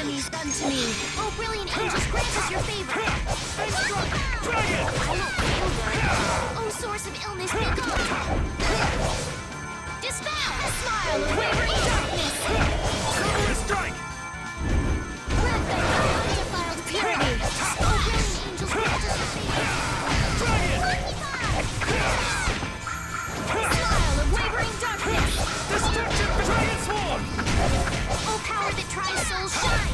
enemies done to me. Oh, brilliant angels, grant us your favor. Dragon! I won't feel good. Oh, source of illness, be gone. Dispel! A smile of wavering darkness. Silver strike! Grant them thy undefiled purity. Oh, brilliant angels, grant us your favor. Dragon! Smile of wavering darkness. Destruction! Dragon swarm! Oh, power that tries souls, shine.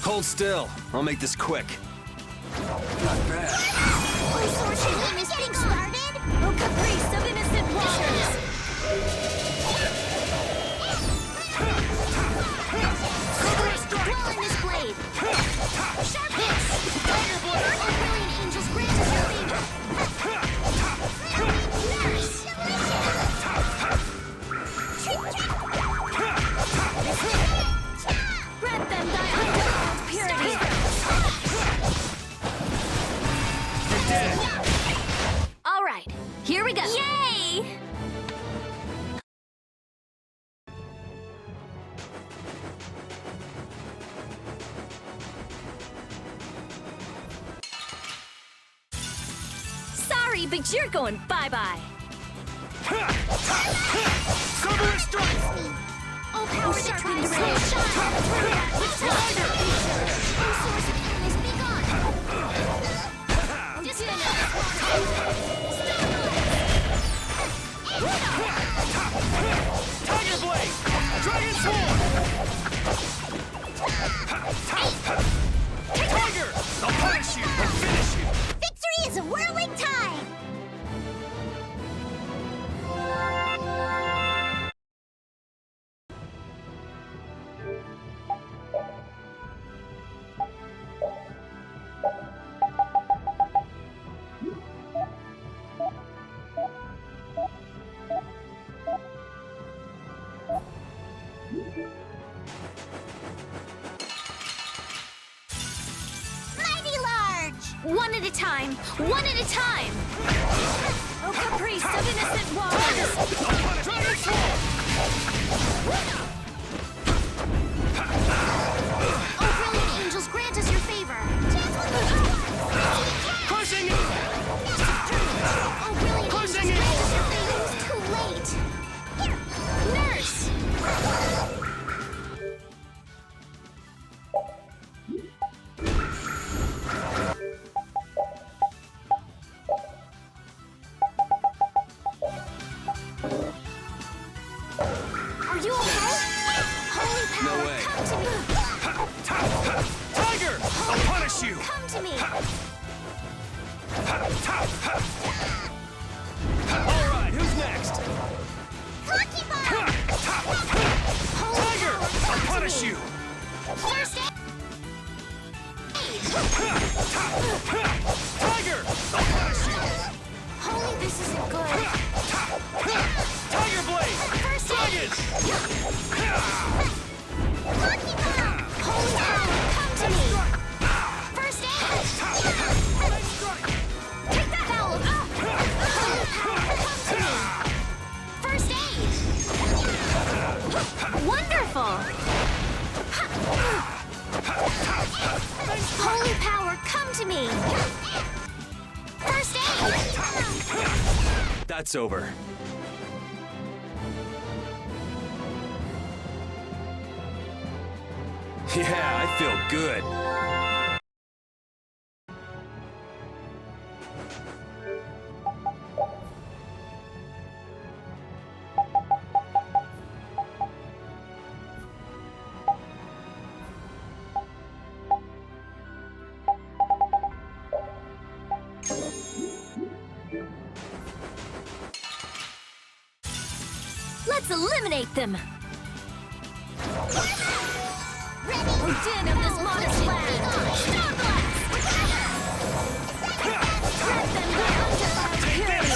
Hold still. I'll make this quick. Not bad. Oh, source of illness, getting started? Oh, caprice of innocent waters. Dwell in this blade. Sharp hits. Fire blade. Oh, brilliant angels, grant us your favor. Nurse. Grant them thy undefiled purity. You're dead! All right, here we go. Yay! Sorry, but you're going bye-bye. Silver strike! Oh, power that tries to shine! Tiger! Oh, source of illness, be gone! Tiger blade! Dragon swarm! Tiger! I'll punish you and finish you! Victory is a whirling tide! Mighty large! One at a time! One at a time! Oh, caprice of innocent waters! I'll punish Dragon swarm! Oh, brilliant angels, grant us your favor! Crushing it! Oh, brilliant Crushing angels, it! grant us your favor! It's too late! Here! Nurse! Are you okay? Holy power, No way. come to me! Tiger! I'll punish you! Come to me! Alright, who's next? Lucky bomb! Holy Tiger! power, I'll come to punish me! you! First aid! Tiger! I'll punish you! Holy, this isn't good. Tiger blade! First aid! Dragon! Lucky bomb! Holy power, come to me! First aid! Take that foul! Holy power, come to me! First aid! Wonderful! Holy power, come to me! First aid! That's over. Yeah, I feel good. Let's eliminate them! Din of this modest land! Star Blast! Grant them the undefiled purity!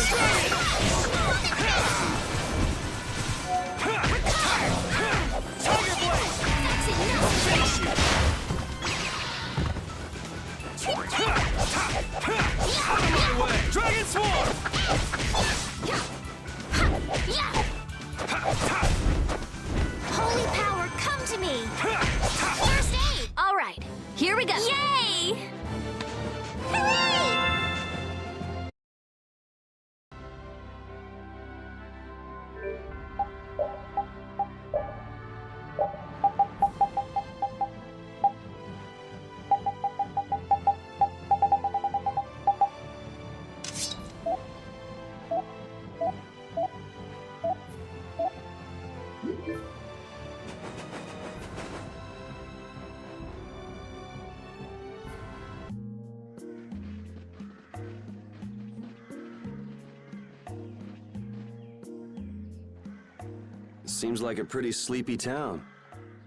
Seems like a pretty sleepy town.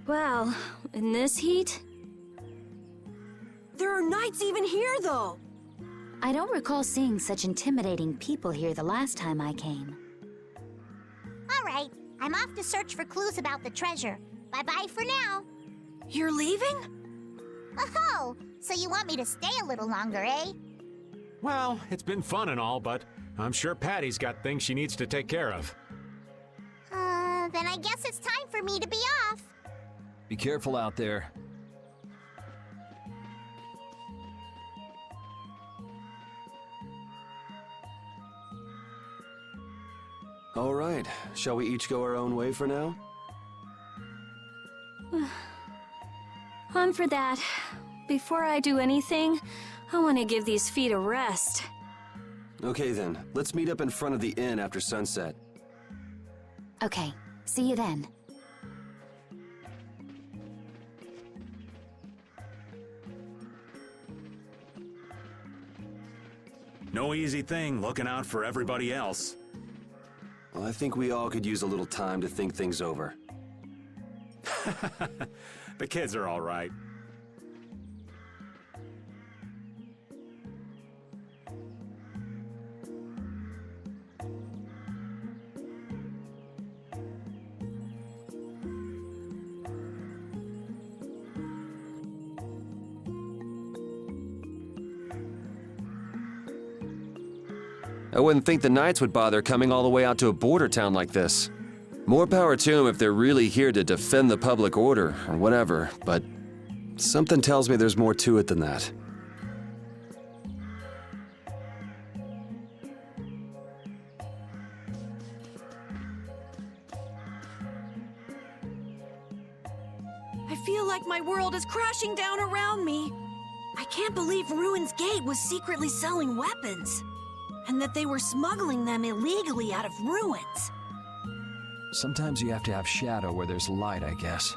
Well, in this heat? There are knights even here, though! I don't recall seeing such intimidating people here the last time I came. All right, I'm off to search for clues about the treasure. Bye-bye for now. You're leaving? Oh, so you want me to stay a little longer, eh? Well, it's been fun and all, but I'm sure Patty's got things she needs to take care of. Then I guess it's time for me to be off. Be careful out there. All right, shall we each go our own way for now? On for that. Before I do anything, I want to give these feet a rest. Okay then, let's meet up in front of the inn after sunset. Okay, see you then. No easy thing looking out for everybody else. Well, I think we all could use a little time to think things over. The kids are all right. I wouldn't think the Knights would bother coming all the way out to a border town like this. More power to them if they're really here to defend the public order or whatever, but something tells me there's more to it than that. I feel like my world is crashing down around me. I can't believe Ruin's Gate was secretly selling weapons. And that they were smuggling them illegally out of ruins. Sometimes you have to have shadow where there's light, I guess.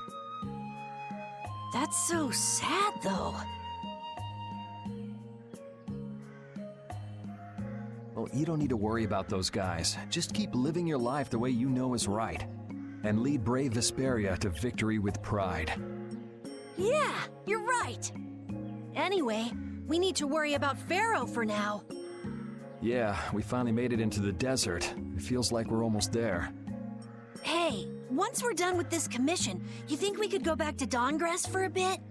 That's so sad, though. Well, you don't need to worry about those guys. Just keep living your life the way you know is right. And lead brave Vesperia to victory with pride. Yeah, you're right. Anyway, we need to worry about Pharaoh for now. Yeah, we finally made it into the desert. It feels like we're almost there. Hey, once we're done with this commission, you think we could go back to Dawngrass for a bit?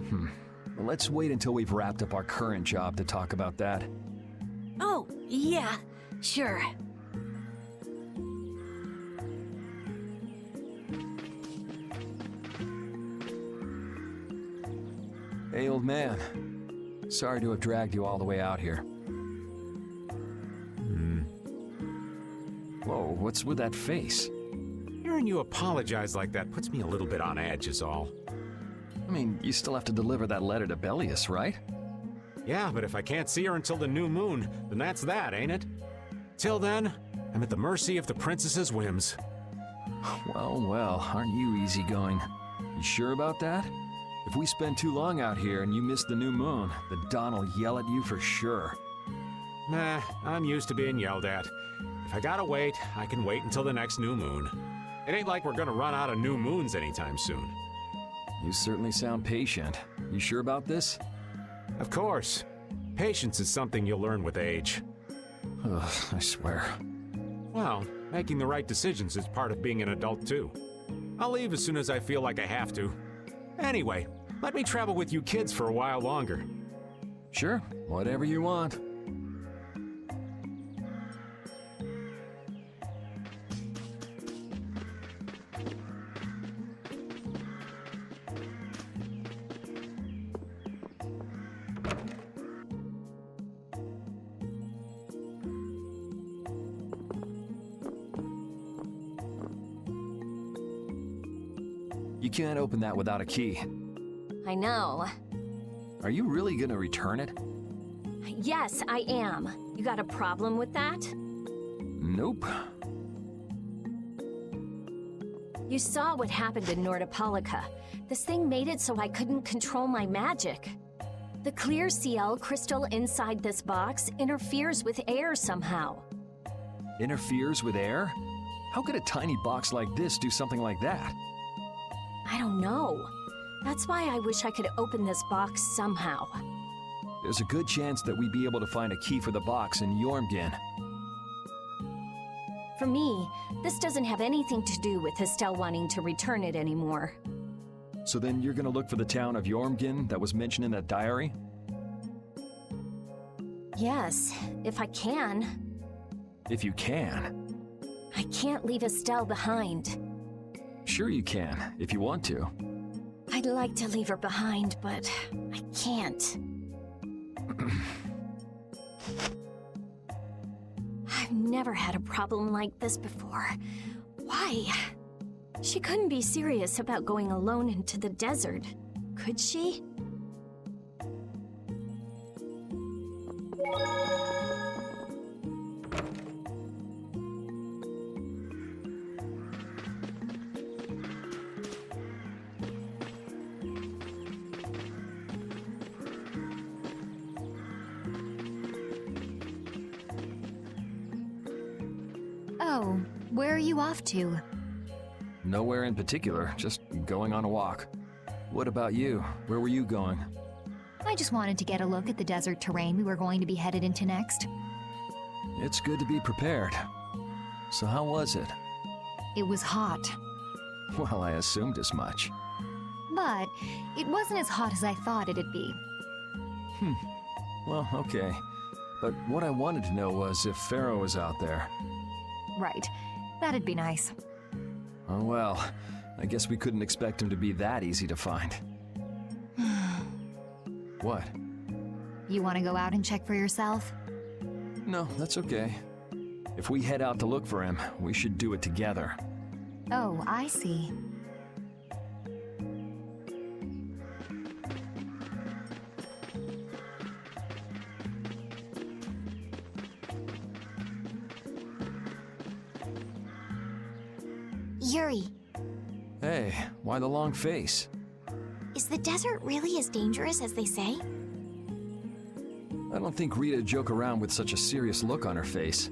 Well, let's wait until we've wrapped up our current job to talk about that. Oh, yeah, sure. Hey, old man. Sorry to have dragged you all the way out here. Whoa, what's with that face? Hearing you apologize like that puts me a little bit on edge is all. I mean, you still have to deliver that letter to Bellius, right? Yeah, but if I can't see her until the new moon, then that's that, ain't it? Till then, I'm at the mercy of the princess's whims. Well, well, aren't you easygoing? You sure about that? If we spend too long out here and you miss the new moon, the Dawn will yell at you for sure. Nah, I'm used to being yelled at. If I gotta wait, I can wait until the next new moon. It ain't like we're gonna run out of new moons anytime soon. You certainly sound patient. You sure about this? Of course. Patience is something you'll learn with age. Ugh, I swear. Well, making the right decisions is part of being an adult too. I'll leave as soon as I feel like I have to. Anyway, let me travel with you kids for a while longer. Sure, whatever you want. You can't open that without a key. I know. Are you really gonna return it? Yes, I am. You got a problem with that? Nope. You saw what happened in Nordopolica. This thing made it so I couldn't control my magic. The clear CL crystal inside this box interferes with air somehow. Interferes with air? How could a tiny box like this do something like that? I don't know. That's why I wish I could open this box somehow. There's a good chance that we'd be able to find a key for the box in Jormungand. For me, this doesn't have anything to do with Estelle wanting to return it anymore. So then you're gonna look for the town of Jormungand that was mentioned in that diary? Yes, if I can. If you can. I can't leave Estelle behind. Sure you can, if you want to. I'd like to leave her behind, but I can't. I've never had a problem like this before. Why? She couldn't be serious about going alone into the desert, could she? Oh, where are you off to? Nowhere in particular, just going on a walk. What about you? Where were you going? I just wanted to get a look at the desert terrain we were going to be headed into next. It's good to be prepared. So how was it? It was hot, Well, I assumed as much. but it wasn't as hot as I thought it'd be. Well, okay. But what I wanted to know was if Pharaoh was out there. Right. That'd be nice. Oh well, I guess we couldn't expect him to be that easy to find. What? You want to go out and check for yourself? No, that's okay. If we head out to look for him, we should do it together. Oh, I see. Yuri, Hey, why the long face? is the desert really as dangerous as they say? I don't think Rita'd joke around with such a serious look on her face.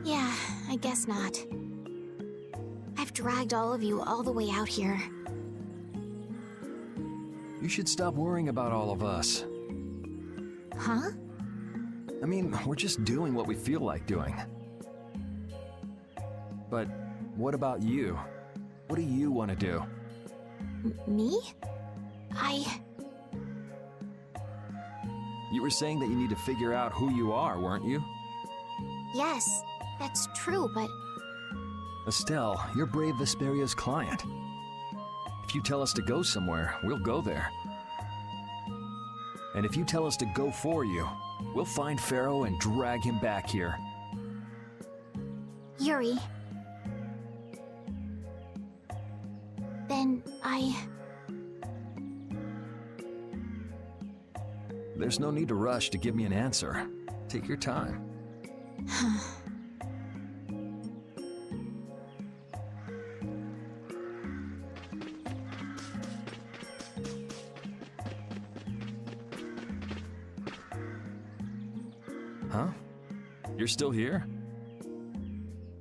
Yeah, I guess not. I've dragged all of you all the way out here. You should stop worrying about all of us. Huh? I mean, we're just doing what we feel like doing. But what about you? What do you want to do? Me? You were saying that you need to figure out who you are, weren't you? Yes, that's true, but Estelle, you're Brave Vesperia's client. If you tell us to go somewhere, we'll go there. And if you tell us to go for you, we'll find Pharaoh and drag him back here. Yuri. Then There's no need to rush to give me an answer. Take your time. Huh? You're still here?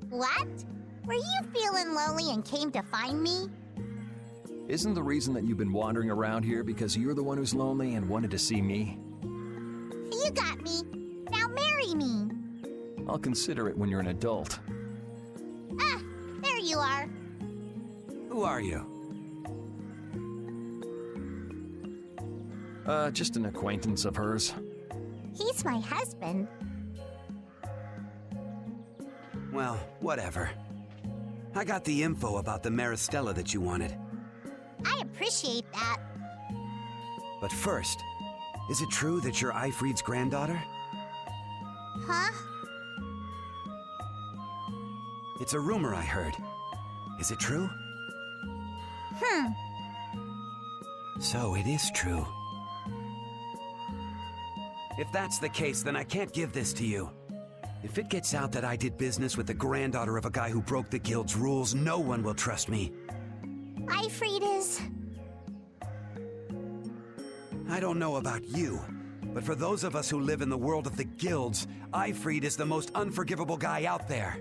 What? Were you feeling lonely and came to find me? Isn't the reason that you've been wandering around here because you're the one who's lonely and wanted to see me? You got me. Now marry me. I'll consider it when you're an adult. Ah, there you are. Who are you? Just an acquaintance of hers. He's my husband. Well, whatever. I got the info about the Maristella that you wanted. I appreciate that. But first, is it true that you're Eifried's granddaughter? Huh? It's a rumor I heard. Is it true? So it is true. If that's the case, then I can't give this to you. If it gets out that I did business with the granddaughter of a guy who broke the guild's rules, no one will trust me. Eifried is... I don't know about you, but for those of us who live in the world of the guilds, Eifried is the most unforgivable guy out there.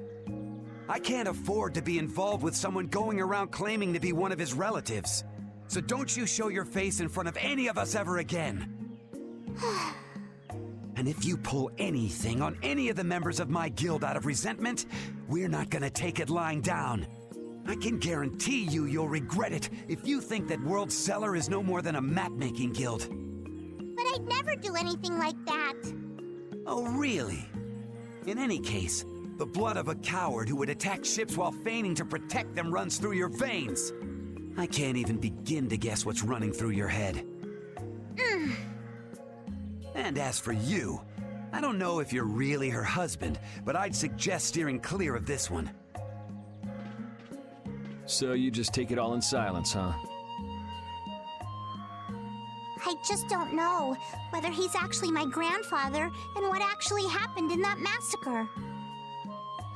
I can't afford to be involved with someone going around claiming to be one of his relatives. So don't you show your face in front of any of us ever again. And if you pull anything on any of the members of my guild out of resentment, we're not gonna take it lying down. I can guarantee you'll regret it if you think that World Cellar is no more than a map-making guild. But I'd never do anything like that. Oh, really? In any case, the blood of a coward who would attack ships while feigning to protect them runs through your veins. I can't even begin to guess what's running through your head. And as for you, I don't know if you're really her husband, but I'd suggest steering clear of this one. So you just take it all in silence, huh? I just don't know whether he's actually my grandfather and what actually happened in that massacre.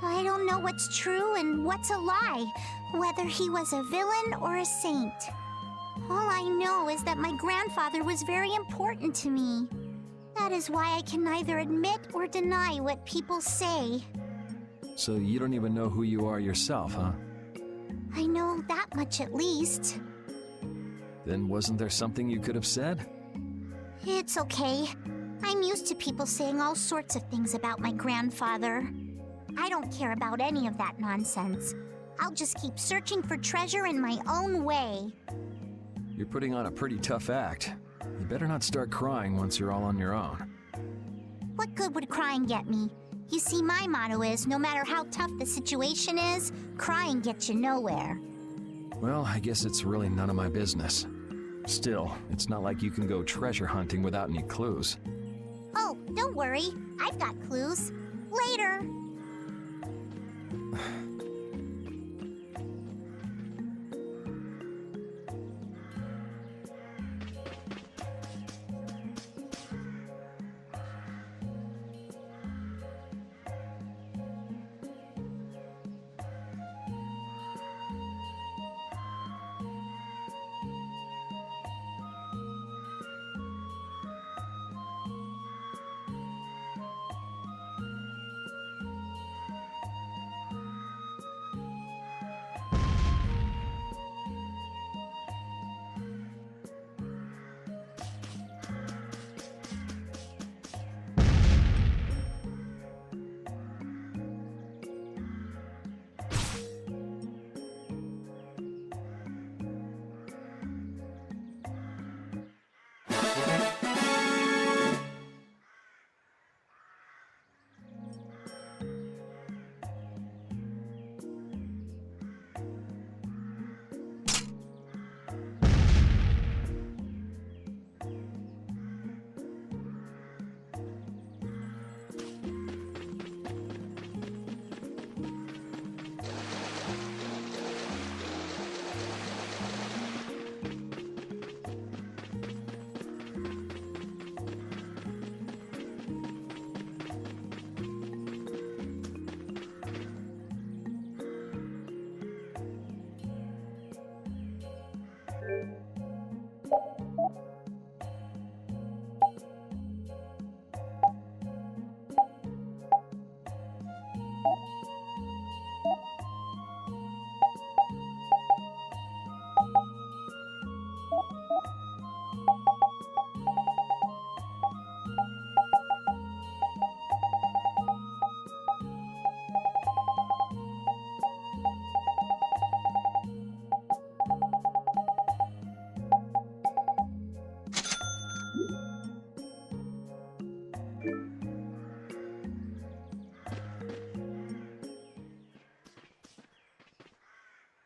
I don't know what's true and what's a lie, whether he was a villain or a saint. All I know is that my grandfather was very important to me. That is why I can neither admit or deny what people say. So you don't even know who you are yourself, huh? I know that much at least. Then wasn't there something you could have said? It's okay. I'm used to people saying all sorts of things about my grandfather. I don't care about any of that nonsense. I'll just keep searching for treasure in my own way. You're putting on a pretty tough act. You better not start crying once you're all on your own. What good would crying get me? You see, my motto is, no matter how tough the situation is, crying gets you nowhere. Well, I guess it's really none of my business. Still, it's not like you can go treasure hunting without any clues. Oh, don't worry. I've got clues. Later.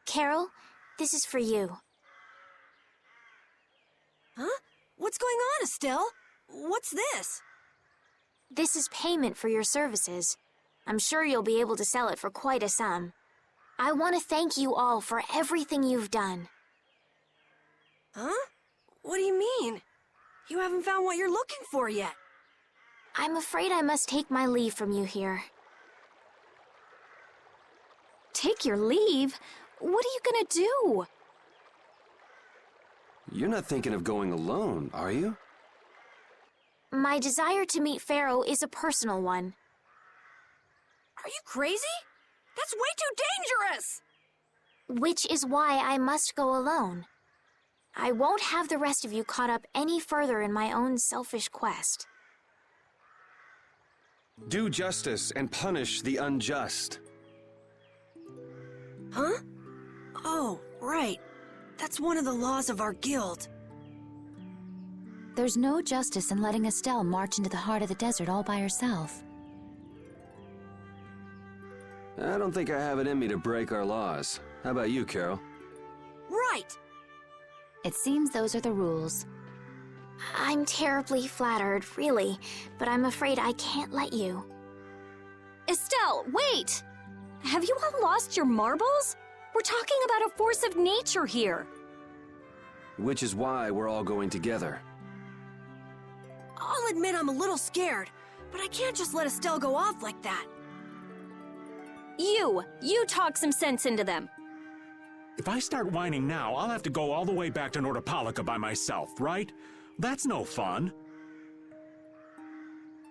Carol, this is for you. Huh? What's going on, Estelle? What's this? This is payment for your services. I'm sure you'll be able to sell it for quite a sum. I want to thank you all for everything you've done. Huh? What do you mean? You haven't found what you're looking for yet. I'm afraid I must take my leave from you here. Take your leave? What are you gonna do? You're not thinking of going alone, are you? My desire to meet Pharaoh is a personal one. Are you crazy? That's way too dangerous! Which is why I must go alone. I won't have the rest of you caught up any further in my own selfish quest. Do justice and punish the unjust. Huh? Oh, right. That's one of the laws of our guild. There's no justice in letting Estelle march into the heart of the desert all by herself. I don't think I have it in me to break our laws. How about you, Carol? Right! It seems those are the rules. I'm terribly flattered, really, but I'm afraid I can't let you. Estelle, wait! Have you all lost your marbles? We're talking about a force of nature here. Which is why we're all going together. I'll admit I'm a little scared, but I can't just let Estelle go off like that. You talk some sense into them. If I start whining now, I'll have to go all the way back to Nordopolica by myself, right? That's no fun.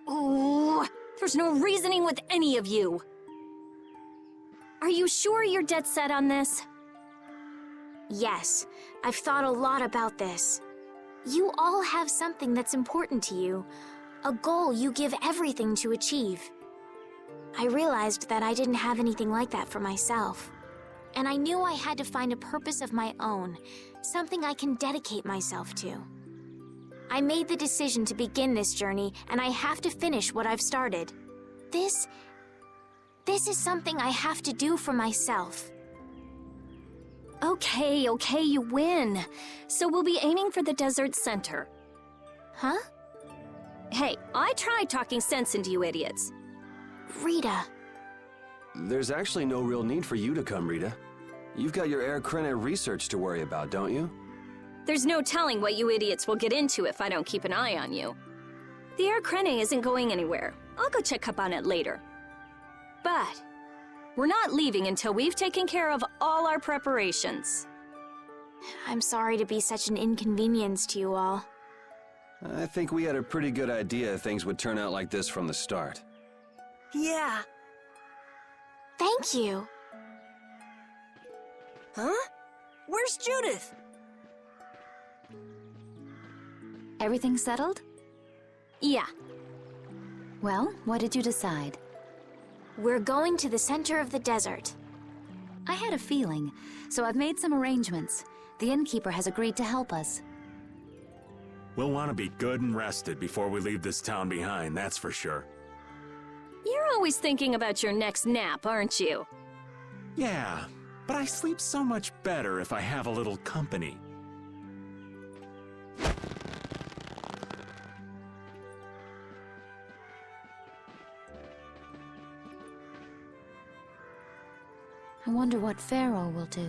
Ooh, there's no reasoning with any of you. Are you sure you're dead set on this? Yes, I've thought a lot about this. You all have something that's important to you, a goal you give everything to achieve. I realized that I didn't have anything like that for myself. And I knew I had to find a purpose of my own, something I can dedicate myself to. I made the decision to begin this journey, and I have to finish what I've started. This is something I have to do for myself. Okay, you win. So we'll be aiming for the desert center. Huh? Hey, I tried talking sense into you idiots. Rita. There's actually no real need for you to come, Rita. You've got your Air Krene research to worry about, don't you? There's no telling what you idiots will get into if I don't keep an eye on you. The Air Krene isn't going anywhere. I'll go check up on it later. But we're not leaving until we've taken care of all our preparations. I'm sorry to be such an inconvenience to you all. I think we had a pretty good idea things would turn out like this from the start. Yeah. Thank you. Huh? Where's Judith? Everything settled? Yeah. Well, what did you decide? We're going to the center of the desert. I had a feeling, so I've made some arrangements. The innkeeper has agreed to help us. We'll want to be good and rested before we leave this town behind, that's for sure. You're always thinking about your next nap, aren't you? Yeah, but I sleep so much better if I have a little company. I wonder what Pharaoh will do.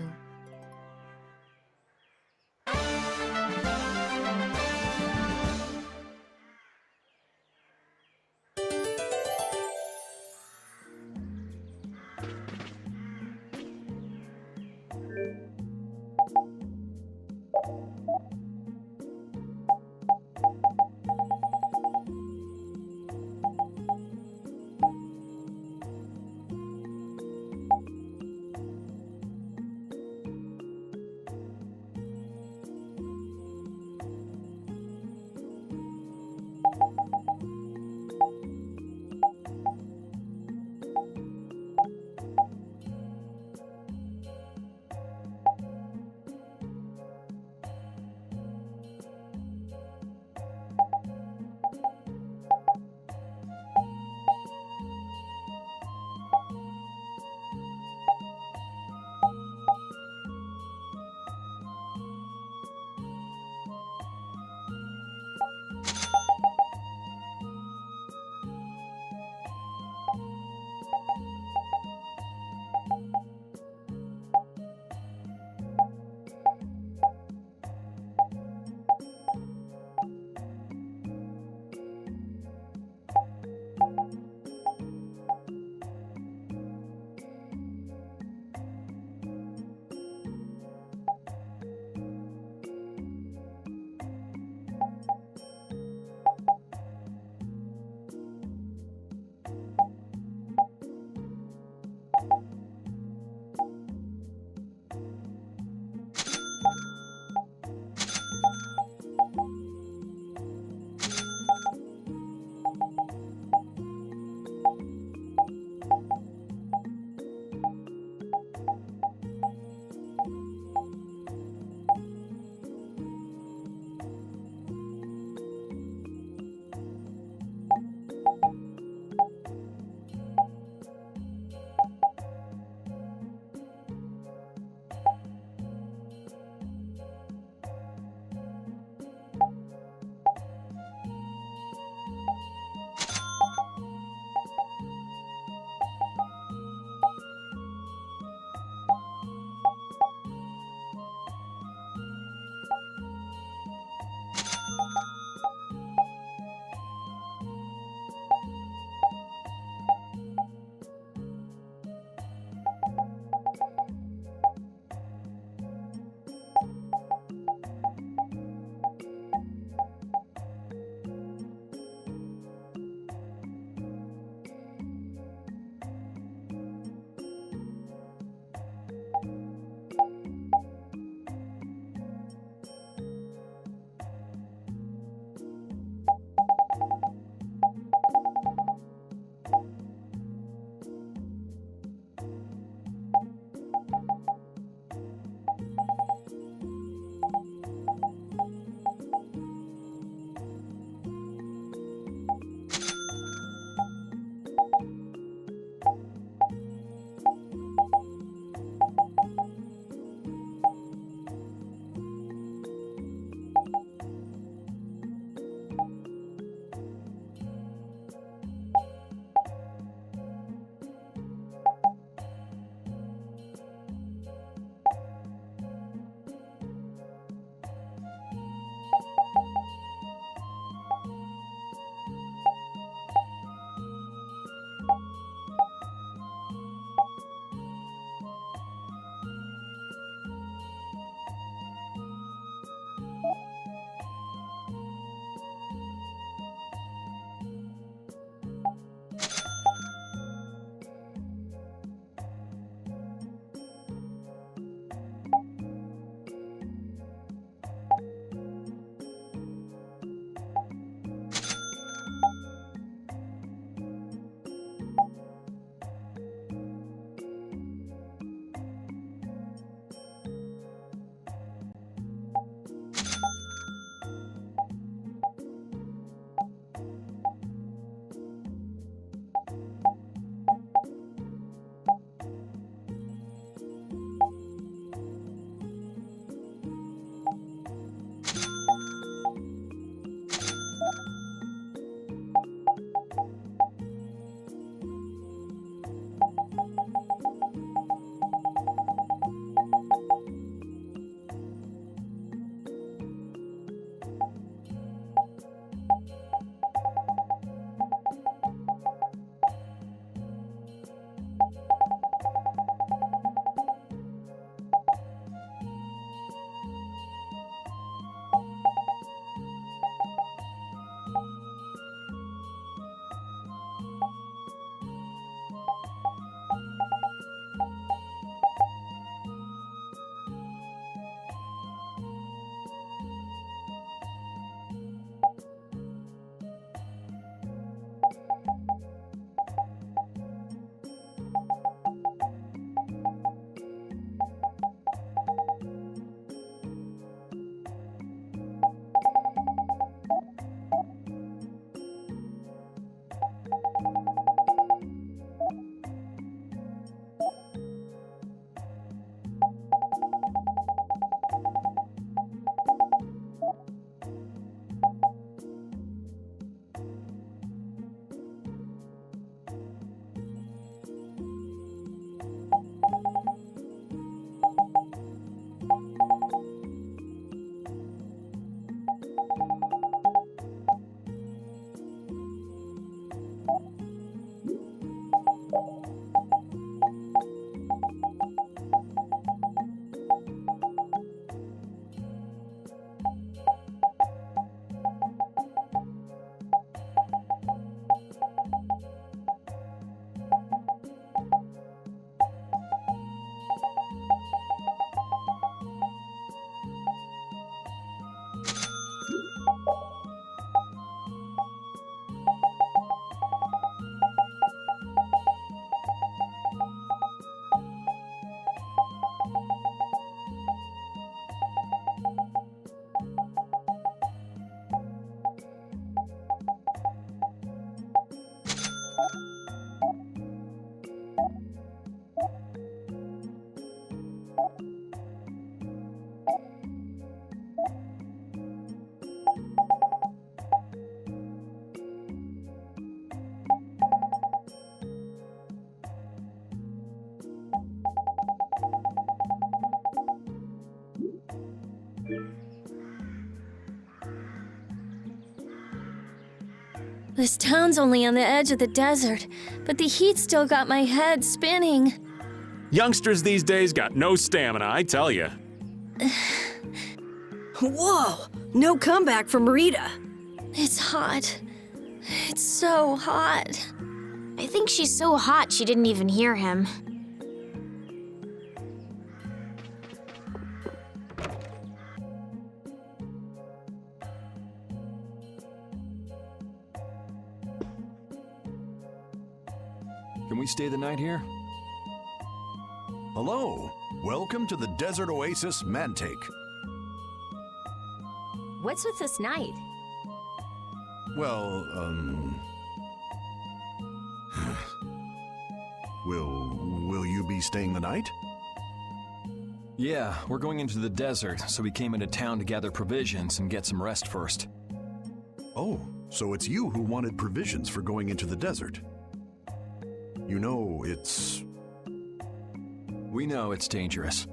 This town's only on the edge of the desert, but the heat still got my head spinning. Youngsters these days got no stamina, I tell you. Whoa! No comeback from Rita. It's hot. It's so hot. I think she's so hot she didn't even hear him. Can we stay the night here? Hello. Welcome to the Desert Oasis Mantake. What's with this night? Well, Will you be staying the night? Yeah, we're going into the desert, so we came into town to gather provisions and get some rest first. Oh, so it's you who wanted provisions for going into the desert. You know, it's... We know it's dangerous.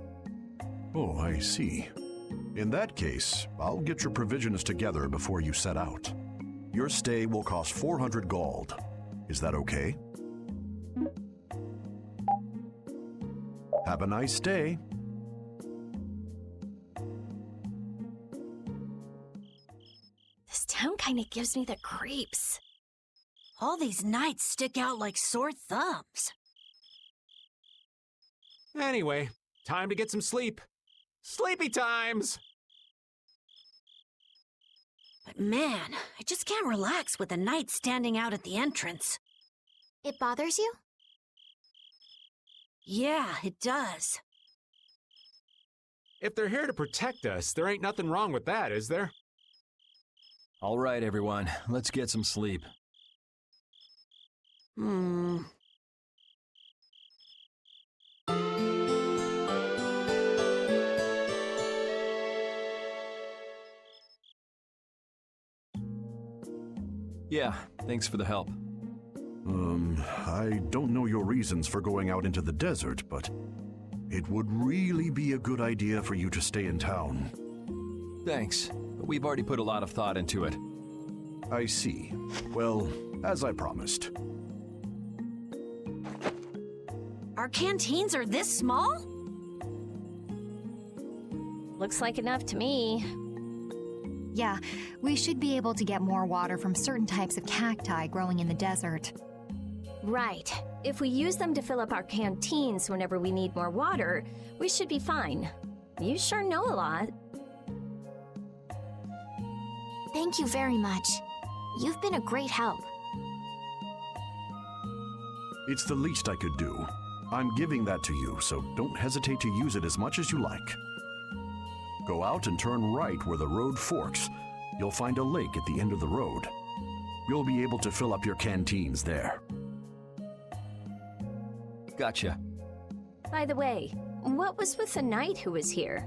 Oh, I see. In that case, I'll get your provisions together before you set out. Your stay will cost 400 gold. Is that okay? Have a nice day. This town kind of gives me the creeps. All these nights stick out like sore thumbs. Anyway, time to get some sleep. Sleepy times! But man, I just can't relax with the knight standing out at the entrance. It bothers you? Yeah, it does. If they're here to protect us, there ain't nothing wrong with that, is there? All right, everyone, let's get some sleep. Yeah, thanks for the help. I don't know your reasons for going out into the desert, but it would really be a good idea for you to stay in town. Thanks, but we've already put a lot of thought into it. I see. Well, as I promised. Our canteens are this small? Looks like enough to me. Yeah, we should be able to get more water from certain types of cacti growing in the desert. Right. If we use them to fill up our canteens whenever we need more water, we should be fine. You sure know a lot. Thank you very much. You've been a great help. It's the least I could do. I'm giving that to you, so don't hesitate to use it as much as you like. Go out and turn right where the road forks. You'll find a lake at the end of the road. You'll be able to fill up your canteens there. Gotcha. By the way, what was with the knight who was here?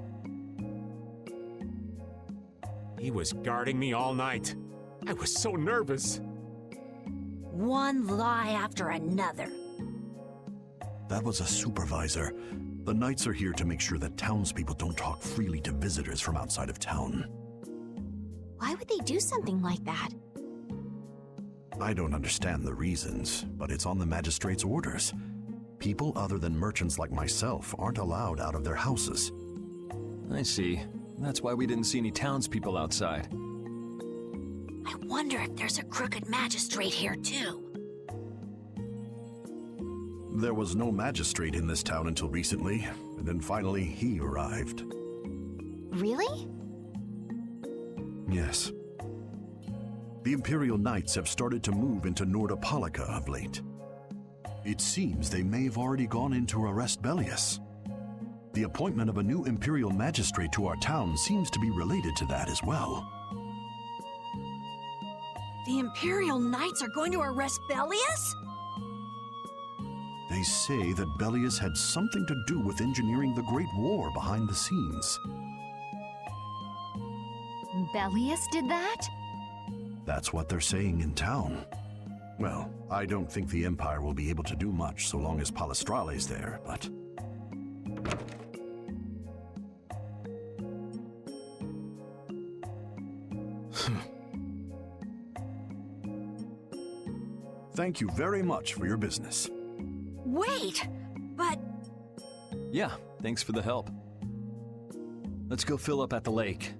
He was guarding me all night. I was so nervous. One lie after another. That was a supervisor. The knights are here to make sure that townspeople don't talk freely to visitors from outside of town. Why would they do something like that? I don't understand the reasons, but it's on the magistrate's orders. People other than merchants like myself aren't allowed out of their houses. I see. That's why we didn't see any townspeople outside. I wonder if there's a crooked magistrate here too. There was no magistrate in this town until recently, and then finally he arrived. Really? Yes. The Imperial Knights have started to move into Nordopolica of late. It seems they may have already gone in to arrest Bellius. The appointment of a new Imperial Magistrate to our town seems to be related to that as well. The Imperial Knights are going to arrest Bellius? They say that Bellius had something to do with engineering the Great War behind the scenes. Bellius did that? That's what they're saying in town. Well, I don't think the Empire will be able to do much so long as Palestrale's there, but... Thank you very much for your business. Wait! But Yeah, thanks for the help. Let's go fill up at the lake.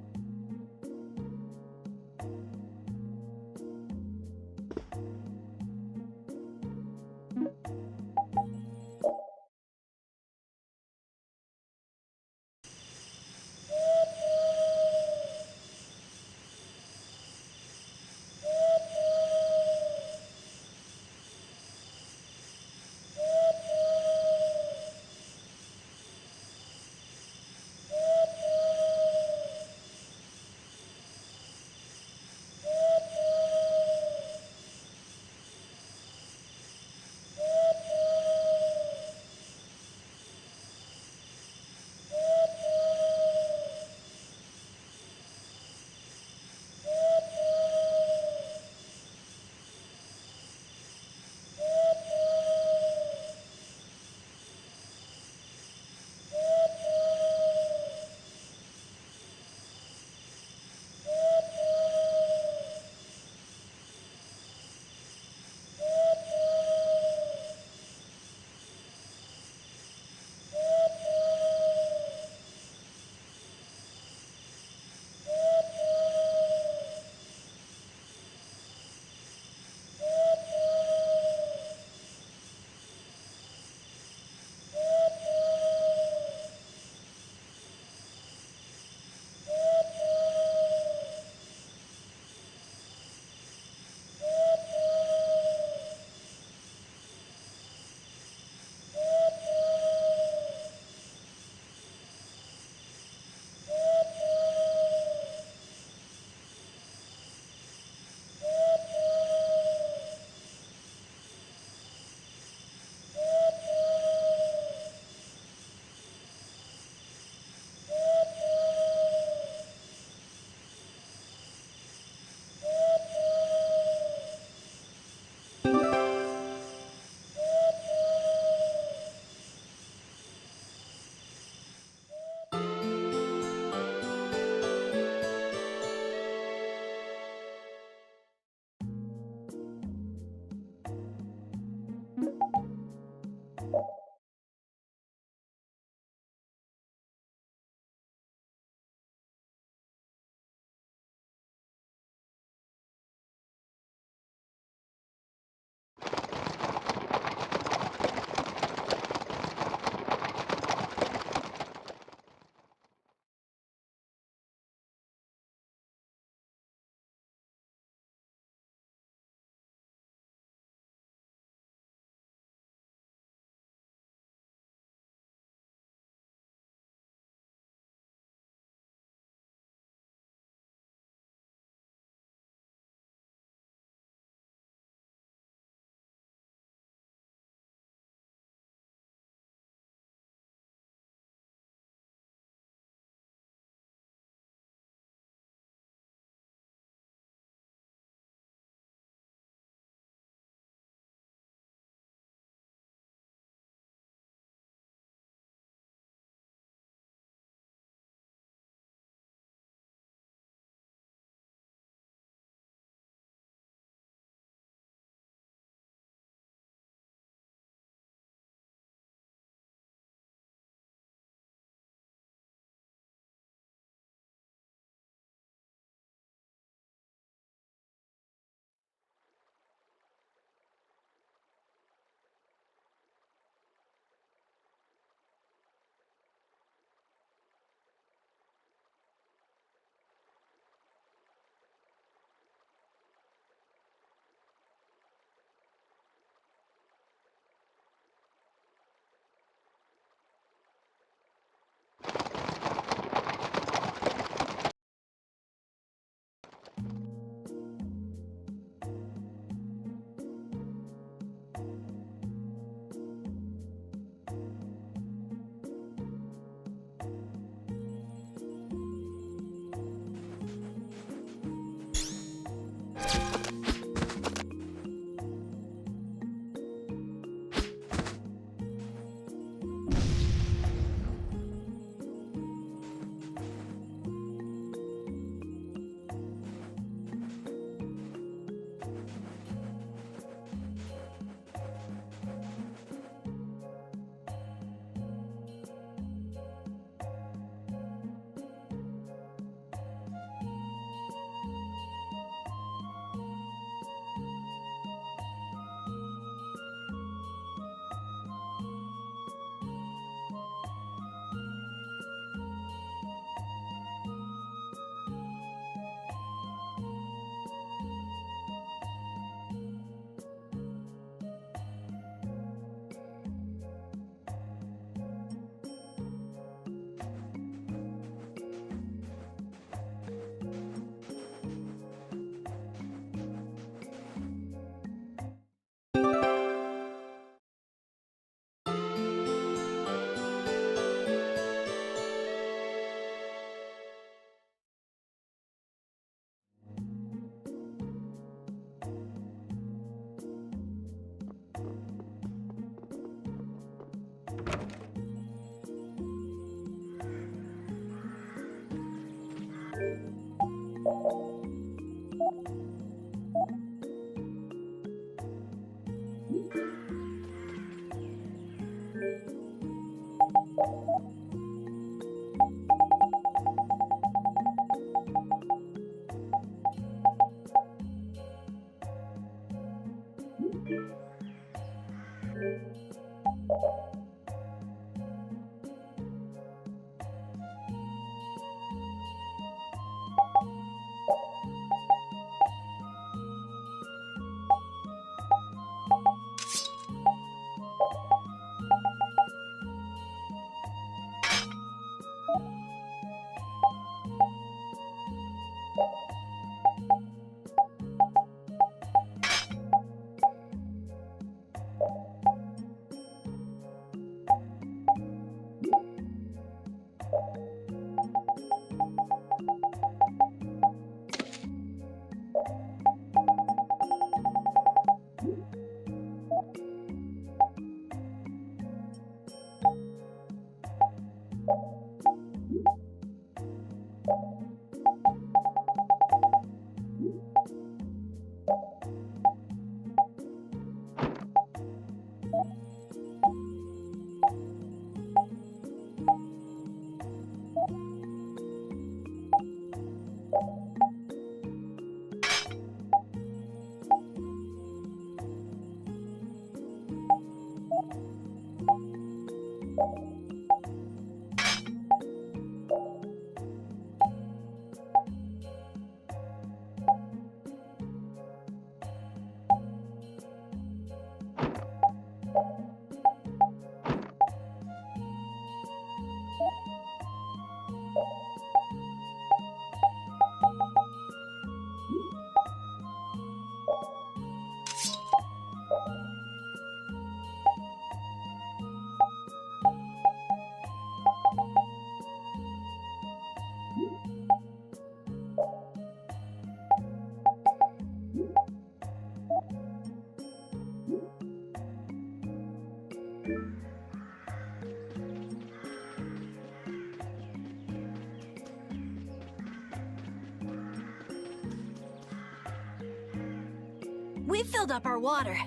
We've filled up our water.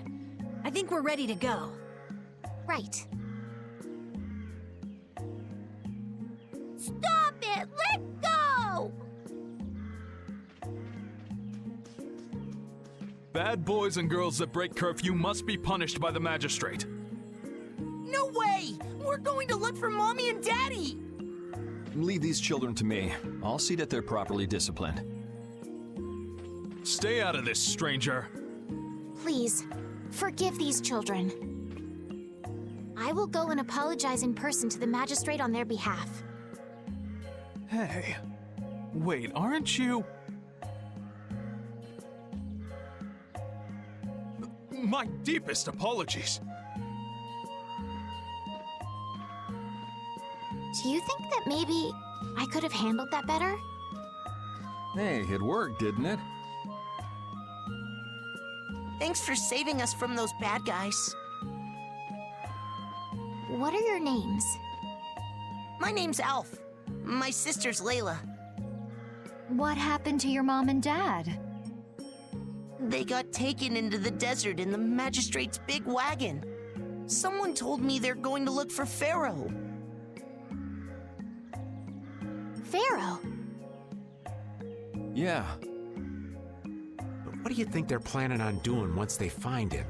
I think we're ready to go. Right. Stop it! Let go! Bad boys and girls that break curfew must be punished by the magistrate. No way! We're going to look for Mommy and Daddy! Leave these children to me. I'll see that they're properly disciplined. Stay out of this, stranger. Please, forgive these children. I will go and apologize in person to the magistrate on their behalf. Hey. Wait, aren't you... My deepest apologies. Do you think that maybe I could have handled that better? Hey, it worked, didn't it? Thanks for saving us from those bad guys. What are your names? My name's Alf. My sister's Layla. What happened to your mom and dad? They got taken into the desert in the magistrate's big wagon. Someone told me they're going to look for Pharaoh. Pharaoh? Yeah. But what do you think they're planning on doing once they find him?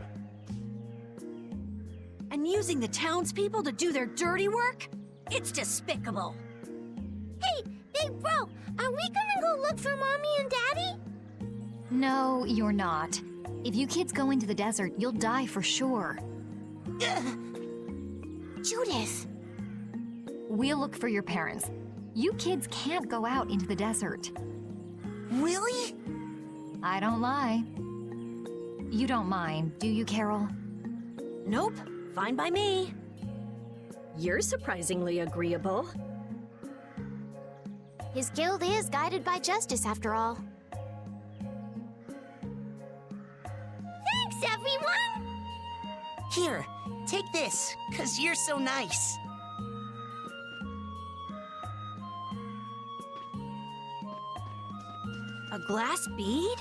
And using the townspeople to do their dirty work? It's despicable. Hey, Big Bro, are we gonna go look for Mommy and Daddy? No, you're not. If you kids go into the desert, you'll die for sure. Judith! We'll look for your parents. You kids can't go out into the desert. Really? I don't lie. You don't mind, do you, Carol? Nope, fine by me. You're surprisingly agreeable. His guild is guided by justice, after all. Thanks, everyone! Here, take this, 'cause you're so nice. A glass bead?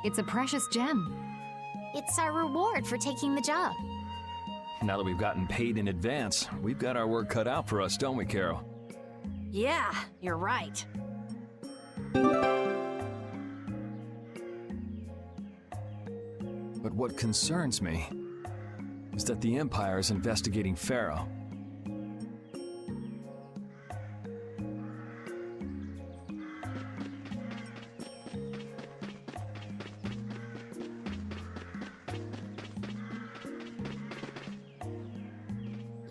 It's a precious gem. It's our reward for taking the job. Now that we've gotten paid in advance, we've got our work cut out for us, don't we, Carol? Yeah, you're right. But what concerns me is that the Empire is investigating Pharaoh.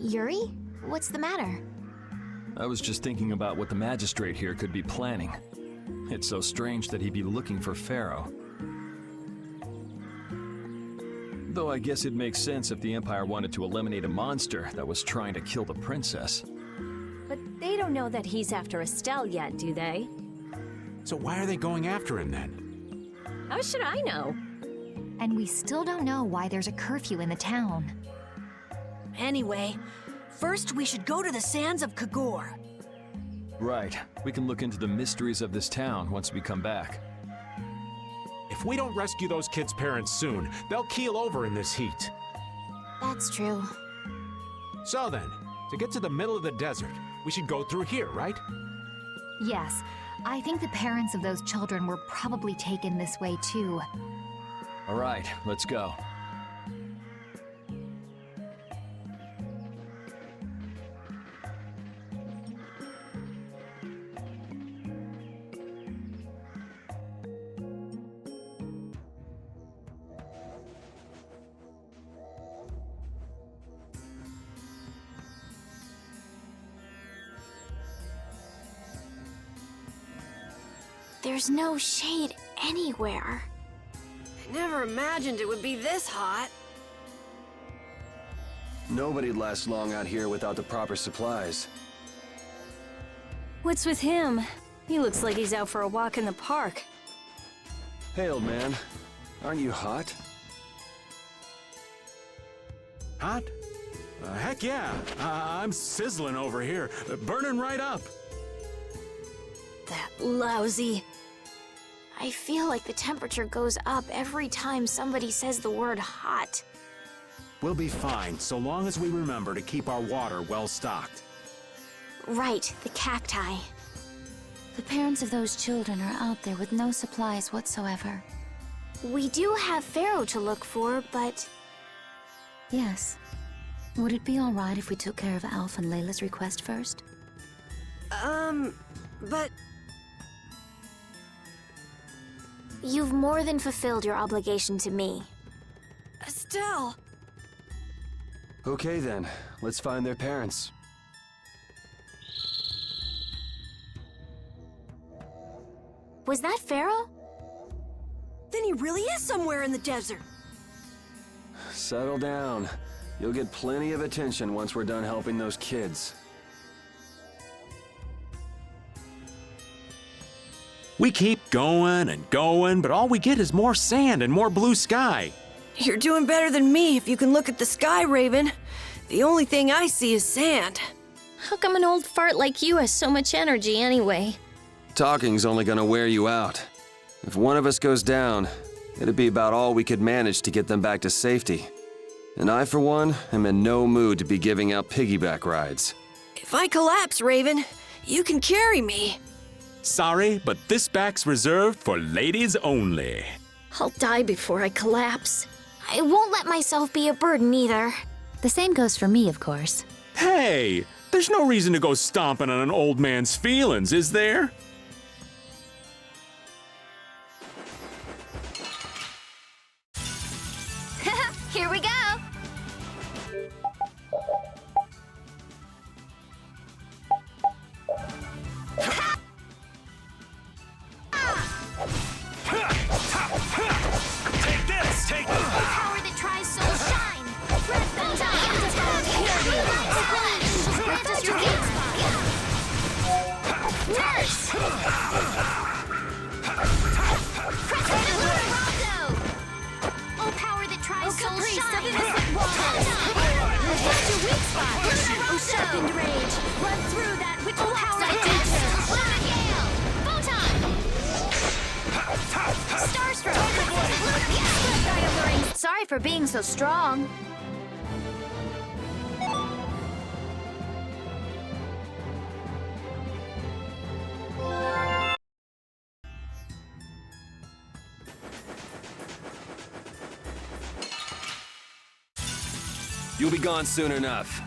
Yuri? What's the matter? I was just thinking about what the magistrate here could be planning. It's so strange that he'd be looking for Pharaoh. Though I guess it makes sense if the Empire wanted to eliminate a monster that was trying to kill the princess. But they don't know that he's after Estelle yet, do they? So why are they going after him then? How should I know? And we still don't know why there's a curfew in the town. Anyway, first we should go to the sands of Kagor. Right. We can look into the mysteries of this town once we come back. If we don't rescue those kids' parents soon, they'll keel over in this heat. That's true. So then, to get to the middle of the desert, we should go through here, right? Yes, I think the parents of those children were probably taken this way too. All right, let's go. There's no shade anywhere. I never imagined it would be this hot. Nobody'd last long out here without the proper supplies. What's with him? He looks like he's out for a walk in the park. Hey, old man. Aren't you hot? Hot? Heck yeah. I'm sizzling over here, burning right up. That lousy... I feel like the temperature goes up every time somebody says the word hot. We'll be fine, so long as we remember to keep our water well stocked. Right, the cacti. The parents of those children are out there with no supplies whatsoever. We do have Pharaoh to look for, but... Yes. Would it be alright if we took care of Alf and Layla's request first? But... You've more than fulfilled your obligation to me. Estelle! Okay then, let's find their parents. Was that Pharaoh? Then he really is somewhere in the desert. Settle down. You'll get plenty of attention once we're done helping those kids. We keep going and going, but all we get is more sand and more blue sky. You're doing better than me if you can look at the sky, Raven. The only thing I see is sand. How come an old fart like you has so much energy anyway? Talking's only gonna wear you out. If one of us goes down, it'd be about all we could manage to get them back to safety. And I, for one, am in no mood to be giving out piggyback rides. If I collapse, Raven, you can carry me. Sorry, but this back's reserved for ladies only. I'll die before I collapse. I won't let myself be a burden either. The same goes for me, of course. Hey, there's no reason to go stomping on an old man's feelings, is there? Here we go! Take this! Take this! Power that tries so shine! Red Belt grant us your weak spot! Nurse! Oh, power that tries so shine! What's your weak spot? Oh, sharpened rage! Run through that which will power that Starstroke! Sorry for being so strong. You'll be gone soon enough.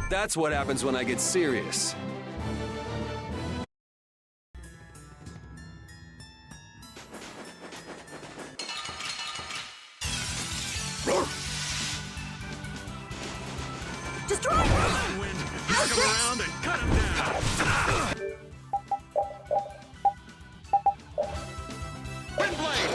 That's what happens when I get serious. Destroy him! Wind, knock him around and cut him down. Windblade!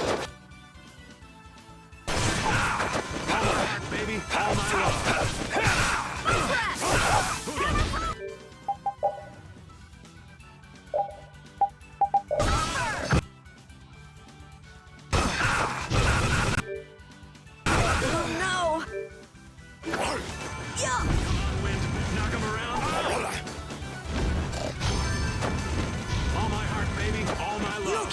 All my heart, baby. All my love.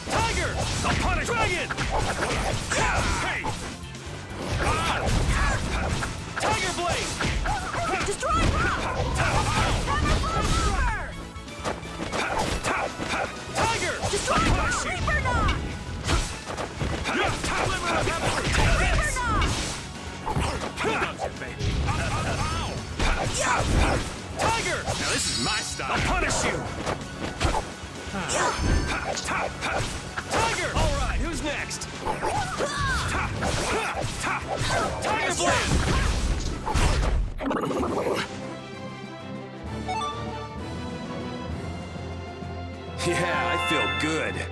Tiger! I'll punish Dragon! Hey! good.